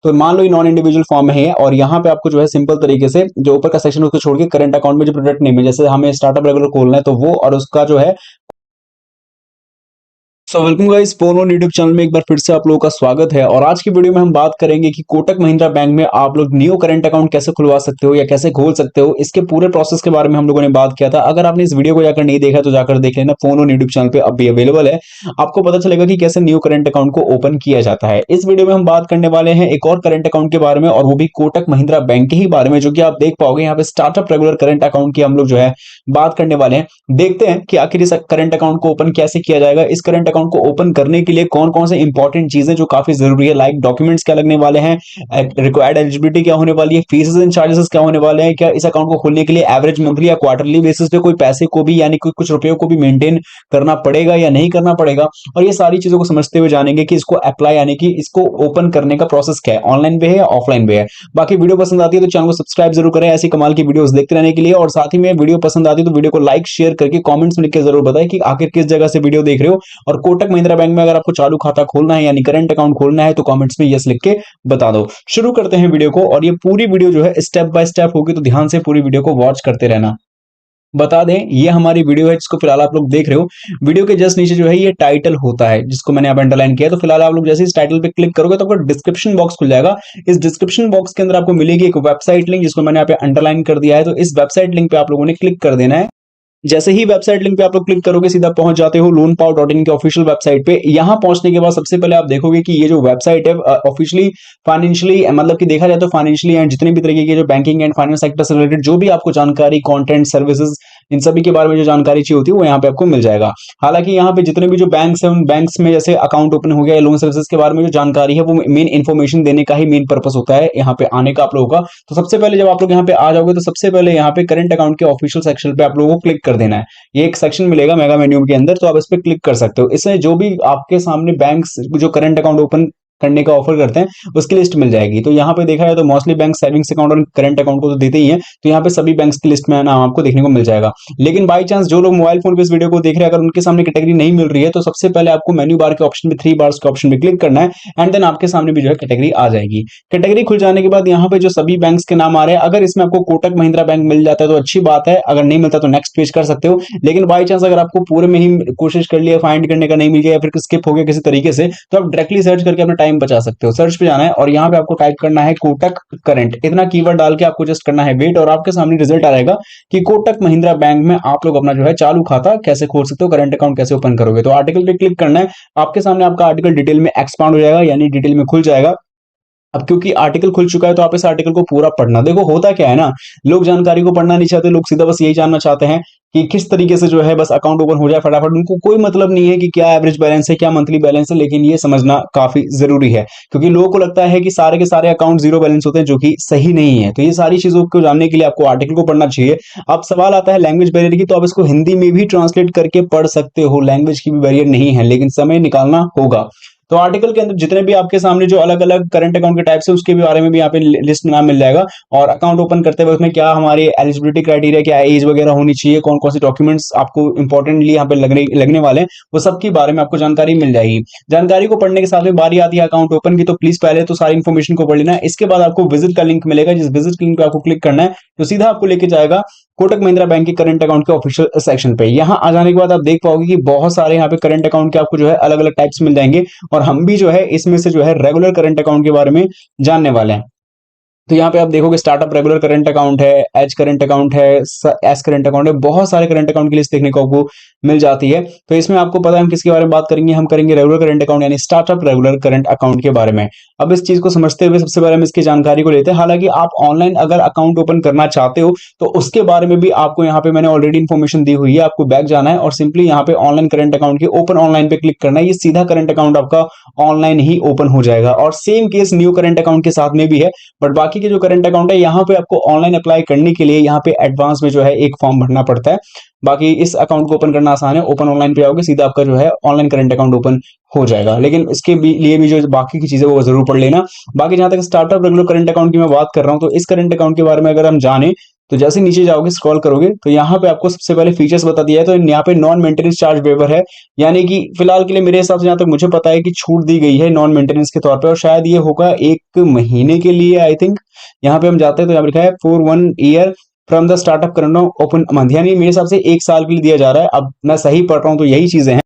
तो मान लो ये नॉन इंडिविजुअल फॉर्म है और यहाँ पे आपको जो है सिंपल तरीके से जो ऊपर का सेक्शन उसको छोड़ के करंट अकाउंट में जो प्रोडक्ट नेम है, जैसे हमें स्टार्टअप रेगुलर खोलना है तो वो, और उसका जो है सो वेलकम गाइस, पोनो यूट्यूब चैनल में एक बार फिर से आप लोगों का स्वागत है। और आज की वीडियो में हम बात करेंगे कि कोटक महिंद्रा बैंक में आप लोग न्यू करंट अकाउंट कैसे खुलवा सकते हो या कैसे खोल सकते हो, इसके पूरे प्रोसेस के बारे में हम लोगों ने बात किया था। अगर आपने इस वीडियो को जाकर नहीं देखा तो जाकर देख लेना, पोनो यूट्यूब चैनल पे अब भी अवेलेबल है। आपको पता चलेगा कि कैसे न्यू करंट अकाउंट को ओपन किया जाता है। इस वीडियो में हम बात करने वाले हैं एक और करंट अकाउंट के बारे में, और वो भी कोटक महिंद्रा बैंक के ही बारे में, जो कि आप देख पाओगे यहाँ पे स्टार्टअप रेगुलर करंट अकाउंट की हम लोग जो है बात करने वाले हैं। देखते हैं कि आखिर इस करंट अकाउंट को ओपन कैसे किया जाएगा। इस करंट अकाउंट को ओपन करने के लिए कौन कौन से इंपॉर्टेंट चीजें जो काफी जरूरी है, लाइक डॉक्यूमेंट्स क्या लगने वाले हैं, रिक्वायर्ड एलिजिबिलिटी क्या होने वाली है, फीसेस एंड चार्जेस क्या होने वाले हैं, क्या इस अकाउंट को खोलने के लिए एवरेज मंथली या क्वार्टरली बेसिस पे कोई पैसे को भी यानी कुछ रुपयों को भी मेंटेन करना पड़ेगा या नहीं करना पड़ेगा। और ये सारी चीजों को समझते हुए जानेंगे कि इसको अप्लाई यानी कि इसको ओपन करने का प्रोसेस क्या है, ऑनलाइन पे है या ऑफलाइन पे है। बाकी वीडियो पसंद आती है तो चैनल को सब्सक्राइब जरूर करें ऐसी कमाल की वीडियोस देखते रहने के लिए। और साथ ही में वीडियो पसंद आती है तो वीडियो को लाइक शेयर करके कमेंट्स में लिख के जरूर बताएं कि आखिर किस जगह से वीडियो देख रहे हो। और कोटक महिंद्रा बैंक में अगर आपको चालू खाता खोलना है यानी करंट अकाउंट खोलना है तो कमेंट्स में यस लिख के बता दो। शुरू करते हैं वीडियो को, और ये पूरी वीडियो जो है स्टेप बाय स्टेप होगी, तो ध्यान से पूरी वीडियो को वॉच करते रहना। बता दें, ये हमारी वीडियो है जिसको फिलहाल आप लोग देख रहे हो। वीडियो के जस्ट नीचे जो है ये टाइटल होता है, जिसको मैंने यहाँ पे अंडरलाइन किया है। तो फिलहाल आप लोग जैसे इस टाइटल पे क्लिक करोगे तो आपको डिस्क्रिप्शन बॉक्स खुल जाएगा। इस डिस्क्रिप्शन बॉक्स के अंदर आपको मिलेगी एक वेबसाइट लिंक, जिसको मैंने यहाँ पे अंडरलाइन कर दिया है। तो इस वेबसाइट लिंक पे आप लोगों ने क्लिक कर देना है। जैसे ही वेबसाइट लिंक पे आप लोग क्लिक करोगे सीधा पहुंच जाते हो loanpow.in के ऑफिशियल वेबसाइट पे। यहां पहुंचने के बाद सबसे पहले आप देखोगे कि ये जो वेबसाइट है ऑफिशियली फाइनेंशियली, मतलब कि देखा जाए तो फाइनेंशियली एंड जितने भी तरीके के जो बैंकिंग एंड फाइनेंस सेक्टर से रिलेटेड जो भी आपको जानकारी, कंटेंट, सर्विसेज, इन सभी के बारे में जो जानकारी चाहिए होती है वो यहाँ पे आपको मिल जाएगा। हालांकि यहाँ पे जितने भी जो बैंक्स हैं उन बैंक्स में जैसे अकाउंट ओपन हो गया या लोन सर्विसेज के बारे में जो जानकारी है वो मेन इन्फॉर्मेशन देने का ही मेन पर्पस होता है यहाँ पे आने का आप लोगों का। तो सबसे पहले जब आप लोग यहाँ पे आ जाओगे तो सबसे पहले यहाँ पे करंट अकाउंट के ऑफिशियल सेक्शन पे आप लोगों को क्लिक कर देना है। ये एक सेक्शन मिलेगा मेगा मेन्यू के अंदर, तो आप इस पे क्लिक कर सकते हो। इसमें जो भी आपके सामने बैंक्स जो करंट अकाउंट ओपन करने का ऑफर करते हैं उसकी लिस्ट मिल जाएगी। तो यहाँ पे देखा जाए तो मोस्टली बैंक सेविंग्स अकाउंट और करंट अकाउंट को तो देते ही हैं, तो यहाँ पे सभी बैंक्स की लिस्ट में नाम आपको देखने को मिल जाएगा। लेकिन बाई चांस जो लोग मोबाइल फोन पे इस वीडियो को देख रहे हैं, अगर उनके सामने कैटेगरी नहीं मिल रही है तो सबसे पहले आपको मेन्यू बार के ऑप्शन में 3 बार्स के ऑप्शन में क्लिक करना है, एंड देन आपके सामने भी जो है कैटेगरी आ जाएगी। कैटेगरी खुल जाने के बाद यहाँ पे जो सभी बैंक्स के नाम आ रहे हैं, अगर इसमें आपको कोटक महिंद्रा बैंक मिल जाता है तो अच्छी बात है, अगर नहीं मिलता तो नेक्स्ट पेज कर सकते हो। लेकिन बाई चांस अगर आपको पूरे में ही कोशिश कर लिया फाइंड करने का नहीं मिल गया या फिर स्किप हो गया किसी तरीके से, तो आप डायरेक्टली सर्च करके अपना टाइम बचा सकते हो। सर्च पे जाना है और यहाँ पे आपको टाइप करना है कोटक करंट, इतना कीवर्ड डाल के आपको जस्ट करना है वेट, और आपके सामने रिजल्ट आएगा कि कोटक महिंद्रा बैंक में आप लोग अपना जो है चालू खाता कैसे खोल सकते हो, करंट अकाउंट कैसे ओपन करोगे। तो आर्टिकल पे क्लिक करना है, आपके सामने आपका आर्टिकल डिटेल में एक्सपांड हो जाएगा यानी डिटेल में खुल जाएगा। अब क्योंकि आर्टिकल खुल चुका है तो आप इस आर्टिकल को पूरा पढ़ना। देखो होता क्या है ना, लोग जानकारी को पढ़ना नहीं चाहते, लोग सीधा बस यही जानना चाहते हैं कि किस तरीके से जो है बस अकाउंट ओपन हो जाए फटाफट। उनको कोई मतलब नहीं है कि क्या एवरेज बैलेंस है, क्या मंथली बैलेंस है। लेकिन ये समझना काफी जरूरी है, क्योंकि लोगों को लगता है कि सारे के सारे अकाउंट जीरो बैलेंस होते हैं, जो कि सही नहीं है। तो ये सारी चीजों को जानने के लिए आपको आर्टिकल को पढ़ना चाहिए। अब सवाल आता है लैंग्वेज बैरियर की, तो आप इसको हिंदी में भी ट्रांसलेट करके पढ़ सकते हो, लैंग्वेज की भी बैरियर नहीं है, लेकिन समय निकालना होगा। तो आर्टिकल के अंदर जितने भी आपके सामने जो अलग अलग करंट अकाउंट के टाइप्स है उसके भी बारे में भी यहाँ पे लिस्ट में नाम मिल जाएगा। और अकाउंट ओपन करते वक्त में क्या हमारी एलिजिबिलिटी क्राइटेरिया, क्या एज वगैरह होनी चाहिए, कौन कौन से डॉक्यूमेंट्स आपको इंपॉर्टेंटली यहाँ पे लगने वाले हैं, वो सब के बारे में आपको जानकारी मिल जाएगी। जानकारी को पढ़ने के साथ में बारी आती है अकाउंट ओपन की, तो प्लीज पहले तो सारी इन्फॉर्मेशन को पढ़ लेना है। इसके बाद आपको विजिट का लिंक मिलेगा, जिस विजिट लिंक पे आपको क्लिक करना है तो सीधा आपको लेके जाएगा कोटक महिंद्रा बैंक के करंट अकाउंट के ऑफिशियल सेक्शन पे। यहाँ आ जाने के बाद आप देख पाओगे कि बहुत सारे यहाँ पे करंट अकाउंट के आपको जो है अलग अलग टाइप्स मिल जाएंगे, और हम भी जो है इसमें से जो है रेगुलर करंट अकाउंट के बारे में जानने वाले हैं। तो यहाँ पे आप देखोगे स्टार्टअप रेगुलर करंट अकाउंट है, एज करंट अकाउंट है, एस करंट अकाउंट है, बहुत सारे करंट अकाउंट की लिस्ट देखने को आपको मिल जाती है। तो इसमें आपको पता है हम किसके बारे में बात करेंगे, हम करेंगे रेगुलर करंट अकाउंट यानी स्टार्टअप रेगुलर करंट अकाउंट के बारे में। अब इस चीज को समझते हुए सबसे पहले हम इसकी जानकारी को लेते हैं। हालांकि आप ऑनलाइन अगर अकाउंट ओपन करना चाहते हो तो उसके बारे में भी आपको यहाँ पे मैंने ऑलरेडी इन्फॉर्मेशन दी हुई है। आपको बैक जाना है और सिंपली यहाँ पे ऑनलाइन करंट अकाउंट के ओपन ऑनलाइन पे क्लिक करना है। ये सीधा करंट अकाउंट आपका ऑनलाइन ही ओपन हो जाएगा, और same case new current account के साथ में भी है। बट बाकी के जो करंट अकाउंट है यहाँ पे आपको ऑनलाइन अप्लाई करने के लिए यहाँ पे एडवांस में जो है एक फॉर्म भरना पड़ता है। बाकी इस अकाउंट को ओपन करना आसान है, ओपन ऑनलाइन पे आओगे सीधा आपका जो है ऑनलाइन करंट अकाउंट ओपन हो जाएगा। लेकिन इसके लिए भी जो बाकी की चीजें वो जरूर पढ़ लेना। बाकी जहां तक स्टार्टअप रेगुलर करंट अकाउंट की मैं बात कर रहा हूं, तो इस करंट अकाउंट के बारे में अगर हम जाने तो जैसे नीचे जाओगे स्क्रॉल करोगे तो यहाँ पे आपको सबसे पहले फीचर्स बता दिया है। तो यहाँ पे नॉन मेंटेनेंस चार्ज वेवर है, यानी कि फिलहाल के लिए मेरे हिसाब से जहाँ तक मुझे पता है कि छूट दी गई है नॉन मेंटेनेंस के तौर पे, और शायद ये होगा 1 महीने के लिए आई थिंक। यहाँ पे हम जाते हैं तो यहाँ पे लिखा है for 1 year from the startup करना ओपन मंथ, यानी मेरे हिसाब से 1 साल के लिए दिया जा रहा है। अब मैं सही पढ़ रहा हूँ तो यही चीजें हैं।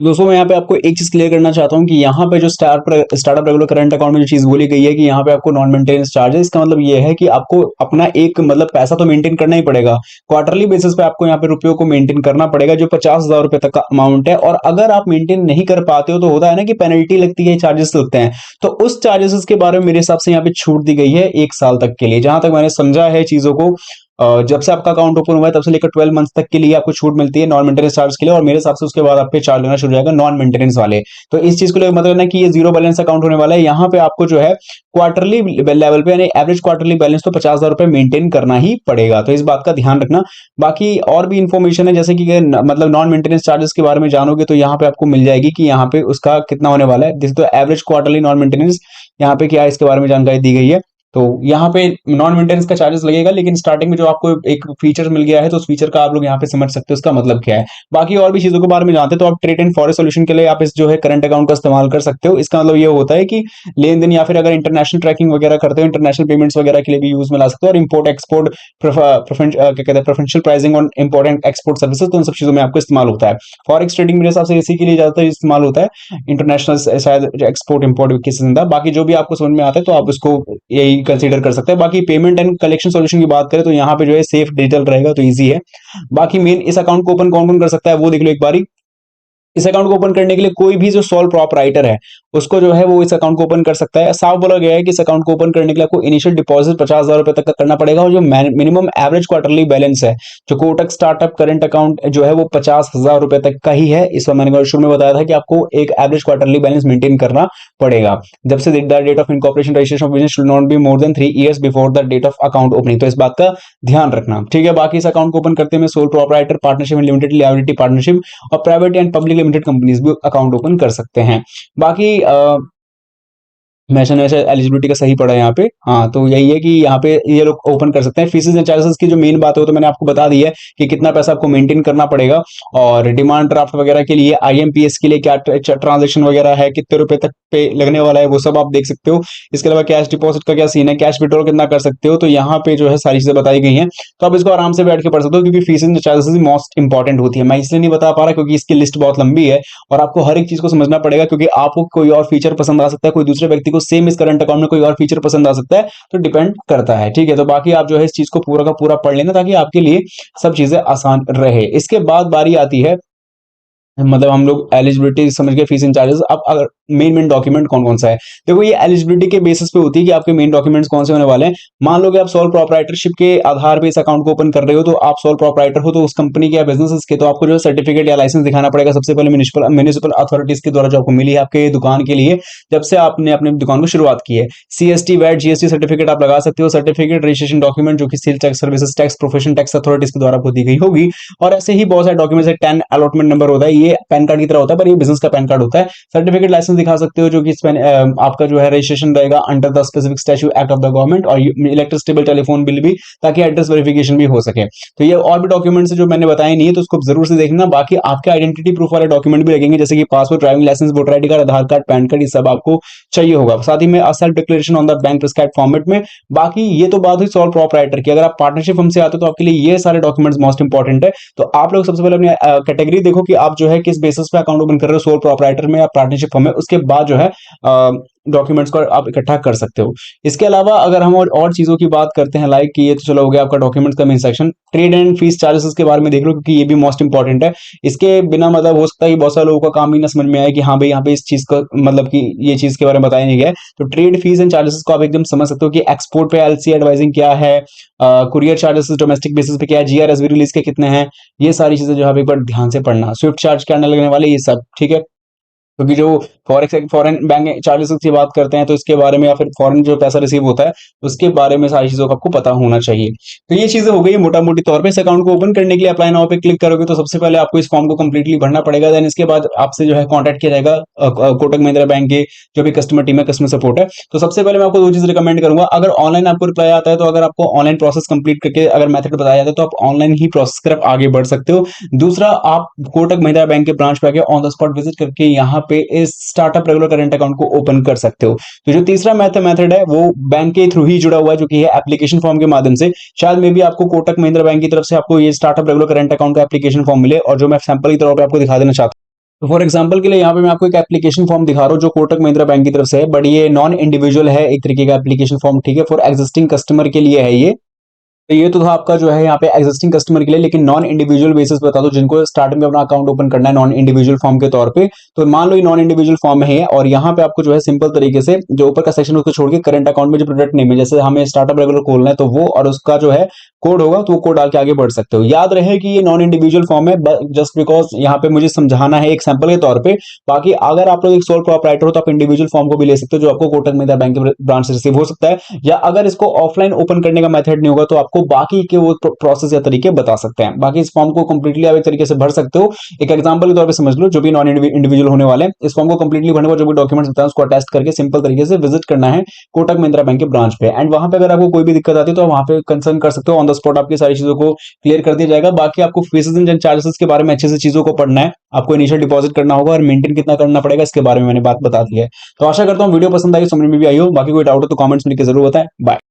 दोस्तों मैं यहाँ पे आपको एक चीज क्लियर करना चाहता हूँ कि यहाँ पे जो स्टार्टअप रेगुलर करंट अकाउंट में जो चीज बोली गई है कि यहाँ पे आपको नॉन मेंटेनेंस चार्जेस, इसका मतलब ये है कि आपको अपना एक मतलब पैसा तो मेंटेन करना ही पड़ेगा। क्वार्टरली बेसिस पे आपको यहाँ पे रुपयों को मेंटेन करना पड़ेगा, जो 50,000 रुपए तक का अमाउंट है। और अगर आप मेंटेन नहीं कर पाते हो तो होता है ना कि पेनल्टी लगती है, चार्जेस लगते हैं। तो उस चार्जेस के बारे में मेरे हिसाब से यहाँ पे छूट दी गई है 1 साल तक के लिए, जहां तक मैंने समझा है चीजों को। जब से आपका अकाउंट ओपन हुआ है तब से लेकर 12 मंथ तक के लिए आपको छूट मिलती है नॉन मेंटेनेंस चार्ज के लिए, और मेरे हिसाब से उसके बाद आप पे चार्ज लेना शुरू हो जाएगा नॉन मेंटेनेंस वाले। तो इस चीज को लेकर मतलब ना कि ये जीरो बैलेंस अकाउंट होने वाला है। यहाँ पे आपको जो है क्वार्टरली लेवल पे यानी एवरेज क्वार्टरली बैलेंस तो 50,000 रुपए मेंटेन करना ही पड़ेगा, तो इस बात का ध्यान रखना। बाकी और भी इंफॉर्मेशन है, जैसे कि मतलब नॉन मेंटेनेंस चार्जेस के बारे में जानोगे तो यहाँ पे आपको मिल जाएगी कि यहाँ पे उसका कितना होने वाला है। जैसे तो एवरेज क्वार्टरली नॉन मेंटेनेंस यहाँ पे क्या है इसके बारे में जानकारी दी गई है। तो यहाँ पे नॉन मेंटेनेंस का चार्जेस लगेगा, लेकिन स्टार्टिंग में जो आपको एक फीचर मिल गया है तो उस फीचर का आप लोग यहाँ पे समझ सकते हो उसका मतलब क्या है। बाकी और भी चीजों के बारे में जानते हैं तो आप ट्रेड एंड फॉरेक्स सोल्यूशन के लिए आप इस जो है करंट अकाउंट का इस्तेमाल कर सकते हो। इसका मतलब ये होता है कि लेन देन या फिर अगर इंटरनेशनल ट्रैकिंग वगैरह करते हो, इंटरनेशनल पेमेंट्स वगैरह के लिए भी यूज में ला सकते हो। और इम्पोर्ट एक्सपोर्ट क्या कहते हैं preferential pricing on important export services, तो इन सब चीजों में आपको इस्तेमाल होता है। फॉरेक्स ट्रेडिंग मेरे हिसाब से इसी के लिए ज्यादातर इस्तेमाल होता है, इंटरनेशनल शायद एक्सपोर्ट इंपोर्ट की धंधा। बाकी जो भी आपको समझ में आता है तो आप उसको यही कंसीडर कर सकते हैं। बाकी पेमेंट एंड कलेक्शन सॉल्यूशन की बात करें तो यहाँ पे जो है सेफ डिजिटल रहेगा, तो इजी है। बाकी मेन इस अकाउंट को ओपन कौन कौन कर सकता है वो देख लो एक बारी। इस अकाउंट को ओपन करने के लिए कोई भी जो सोल प्रोपराइटर है उसको जो है वो इस अकाउंट को ओपन कर सकता है। साफ बोला गया है कि इस अकाउंट को ओपन करने के लिए आपको इनिशियल डिपॉजिट 50,000 रुपए तक का करना पड़ेगा, और जो मिनिमम एवरेज क्वार्टरली बैलेंस है जो कोटक स्टार्टअप करंट अकाउंट जो है वो 50,000 रुपए तक का ही है। इस बार मैंने शुरू में बताया था कि आपको एक एवरेज क्वार्टरली बैलेंस मेंटेन करना पड़ेगा जब से the date of incorporation registration of business should not be more than 3 years before the date of account opening. तो इस बात का ध्यान रखना, ठीक है। बाकी इस अकाउंट को ओपन करते में sole proprietor, partnership and limited liability partnership और private and public limited companies भी अकाउंट ओपन कर सकते हैं। बाकी मैंने वैसे एलिजिबिलिटी का सही पड़ा है यहाँ पे। हाँ, तो यही है कि यहाँ पे ये लोग ओपन कर सकते हैं। फीसेस एंड चार्जेस की जो मेन बात है वो तो मैंने आपको बता दी है कि कितना पैसा आपको मेंटेन करना पड़ेगा, और डिमांड ड्राफ्ट वगैरह के लिए आईएमपीएस के लिए क्या ट्रांजेक्शन वगैरह है, कितने रुपए तक पे लगने वाला है वो सब आप देख सकते हो। इसके अलावा कैश डिपॉजिट का क्या सीन है, कैश विड्रॉल कितना कर सकते हो, तो यहाँ पे जो है सारी चीजें बताई गई हैं। तो आप इसको आराम से बैठ के पढ़ सकते हो, क्योंकि fees and charges most important होती है। मैं इसलिए नहीं बता पा रहा क्योंकि इसकी लिस्ट बहुत लंबी है और आपको हर एक चीज को समझना पड़ेगा, क्योंकि आपको कोई और फीचर पसंद आ सकता है, कोई दूसरे व्यक्ति को सेम इस करंट अकाउंट में कोई और फीचर पसंद आ सकता है, तो डिपेंड करता है, ठीक है। तो बाकी आप जो है इस चीज को पूरा का पूरा पढ़ लेना ताकि आपके लिए सब चीजें आसान रहे। इसके बाद बारी आती है, मतलब हम लोग एलिजिबिलिटी समझ गए, फीस एंड चार्जेस। अब अगर मेन डॉक्यूमेंट कौन कौन सा है, देखो ये एलिजिबिलिटी के बेसिस पे होती है कि आपके मेन डॉक्यूमेंट्स कौन से होने वाले हैं। मान लो कि आप सोल प्रोपराइटरशिप के आधार पे इस अकाउंट को ओपन कर रहे हो, तो आप सोल प्रोपराइटर हो तो उस कंपनी के या बिजनेस के, तो आपको जो सर्टिफिकेट या लाइसेंस दिखाना पड़ेगा सबसे पहले म्यूनिसिपल अथॉरिटीज के द्वारा जो आपको मिली है आपके दुकान के लिए, जब से आपने अपनी दुकान को शुरुआत की है। सीएसटी वैट जीएसटी सर्टिफिकेट आप लगा सकते हो, सर्टिफिकेट रजिस्ट्रेशन डॉक्यूमेंट जो कि sale tax services tax profession tax authorities के द्वारा आपको दी गई होगी। और ऐसे ही बहुत सारे डॉक्यूमेंट्स है। 10 अलॉटमेंट नंबर होता है, ये पैन कार्ड की तरह होता है पर ये बिजनेस का पैन कार्ड होता है। सर्टिफिकेट लाइसेंस दिखा सकते हो जो कि आपका जो है रजिस्ट्रेशन रहेगा under the specific statute act of the government, और इलेक्ट्रिसिटी टेलीफोन बिल भी, ताकि एड्रेस वेरिफिकेशन भी हो सके। तो ये और भी डॉक्यूमेंट्स जो मैंने बताए नहीं है तो उसको जरूर से देखना। बाकी आपके आइडेंटिटी प्रूफ वाले डॉक्यूमेंट भी लगेंगे, जैसे कि passport, driving licence, voter ID card, Aadhaar card, PAN card, ये सब आपको चाहिए होगा। साथ ही में self declaration on the bank prescribed format में। बाकी ये तो बात हुई सोल प्रोपराइटर की। अगर आप पार्टनरशिप फर्म से आते हो तो आपके लिए ये सारे डॉक्यूमेंट्स मोस्ट इंपॉर्टेंट है। तो आप लोग सबसे पहले अपनी कैटेगरी देखो कि आप जो है किस बेसिस पे अकाउंट ओपन कर रहे हो, सोल प्रोपराइटर में या पार्टनरशिप फर्म में। उसके बाद जो है डॉक्यूमेंट्स को आप इकट्ठा कर सकते हो। इसके अलावा अगर हम और चीजों की बात करते हैं, लाइक कि ये तो चलो हो गया आपका डॉक्यूमेंट्स का main section. Trade and fees charges के बारे में देख लो, क्योंकि ये भी मोस्ट इंपॉर्टेंट है। इसके बिना मतलब हो सकता है कि बहुत सारे लोगों का काम ही ना समझ में आए कि हाँ भाई यहाँ पे इस चीज का मतलब कि ये चीज के बारे में बताया नहीं गया है। तो ट्रेड फीस एंड चार्जेस को आप एकदम समझ सकते हो कि एक्सपोर्ट पे एलसी एडवाइजिंग क्या है, कुरियर चार्जेस डोमेस्टिक बेसिस पे क्या है, जीआरएसबी रिलीज के कितने हैं, ये सारी चीजें जो है आप एक बार ध्यान से पढ़ना। स्विफ्ट चार्ज क्या लगने वाले, ये सब, ठीक है। क्योंकि जो फॉरेन बैंक चार्जेस की बात करते हैं तो इसके बारे में, या फिर फॉरेन जो पैसा रिसीव होता है उसके बारे में सारी चीजों का आपको पता होना चाहिए। तो ये चीजें हो गई मोटा मोटी तौर पे। इस अकाउंट को ओपन करने के लिए अप्लाई नाउ पे क्लिक करोगे तो सबसे पहले आपको इस फॉर्म को कंप्लीटली भरना पड़ेगा। देन इसके बाद आपसे जो है कांटेक्ट किया जाएगा कोटक महिंद्रा बैंक के जो भी कस्टमर टीम है, कस्टमर सपोर्ट है। तो सबसे पहले मैं आपको दो चीज रिकमेंड करूंगा। अगर ऑनलाइन आपको रिप्लाई आता है तो अगर आपको ऑनलाइन प्रोसेस कंप्लीट करके अगर मेथड बताया जाता है तो आप ऑनलाइन ही प्रोसेस की तरफ आगे बढ़ सकते हो। दूसरा, आप कोटक महिंद्रा बैंक के ब्रांच पे आके ऑन द स्पॉट विजिट करके यहाँ पे इस स्टार्टअप रेगुलर करंट अकाउंट को ओपन कर सकते हो। तो जो तीसरा मेथड है वो बैंक के थ्रू ही जुड़ा हुआ है, जो कि है एप्लीकेशन फॉर्म के माध्यम से। शायद मे भी आपको कोटक महिंद्रा बैंक की तरफ से आपको ये स्टार्टअप रेगुलर करंट अकाउंट का एप्लीकेशन फॉर्म मिले, और जो मैं सैंपल की तौर पे आपको दिखा देना चाहता हूं। तो फॉर एग्जांपल के लिए यहाँ पे मैं आपको एक एप्लीकेशन फॉर्म दिखा रहा हूँ जो कोटक महिंद्रा बैंक की तरफ से है, बट ये नॉन इंडिविजुअल है एक तरीके का एप्लीकेशन फॉर्म, ठीक है, फॉर एग्जिस्टिंग कस्टमर के लिए है ये। तो ये तो था आपका जो है यहाँ पे एग्जिस्टिंग कस्टमर के लिए, लेकिन नॉन इंडिविजुअल बेसिस पे बता दो जिनको स्टार्टिंग में अपना अकाउंट ओपन करना है नॉन इंडिविजुअल फॉर्म के तौर पे। तो मान लो ये नॉन इंडिविजुअल फॉर्म है, और यहाँ पे आपको जो है सिंपल तरीके से जो ऊपर का सेक्शन उसको छोड़ के करंट अकाउंट में जो प्रोडक्ट नेम है, जैसे हमें स्टार्टअप रेगुलर खोलना है तो वो, और उसका जो है कोड होगा तो वो कोड डाल के आगे बढ़ सकते हो। याद रहे कि ये नॉन इंडिविजुअल फॉर्म है, जस्ट बिकॉज यहाँ पे मुझे समझाना है एक सैंपल के तौर पे। बाकी अगर आप लोग एक सोल प्रोप्राइटर हो तो आप इंडिविजुअल फॉर्म को भी ले सकते हो, जो आपको कोटक महिंद्रा बैंक के ब्रांच से रिसीव हो सकता है। या अगर इसको ऑफलाइन ओपन करने का मेथड नहीं होगा तो आपको बाकी के वो प्रोसेस या तरीके बता सकते हैं। बाकी इस फॉर्म को कंप्लीटली आप एक तरीके से भर सकते हो। एक एग्जांपल के तौर पे समझ लो, जो भी नॉन इंडिविजुअल होने वाले हैं, इस फॉर्म को कंप्लीटली भरने पर जो भी डॉक्यूमेंट्स बताएं उसको अटैच करके सिंपल तरीके से विजिट करना है कोटक महिंद्रा बैंक के ब्रांच पे। एंड वहां पे अगर आपको कोई भी दिक्कत आती है तो वहां पे कंसर्न कर सकते हो, ऑन द स्पॉट आपकी सारी चीजों को क्लियर कर दिया जाएगा। बाकी आपको फीसेस एंड चार्जेस के बारे में अच्छे से चीजों को पढ़ना है, आपको इनिशियल डिपॉजिट करना होगा और मेंटेन कितना करना पड़ेगा इसके बारे में मैंने बात बता दी है। तो आशा करता हूँ वीडियो पसंद आई, समझ में भी आई हो। बाकी कोई डाउट हो तो कमेंट्स में लिख के जरूर बताएं। बाय।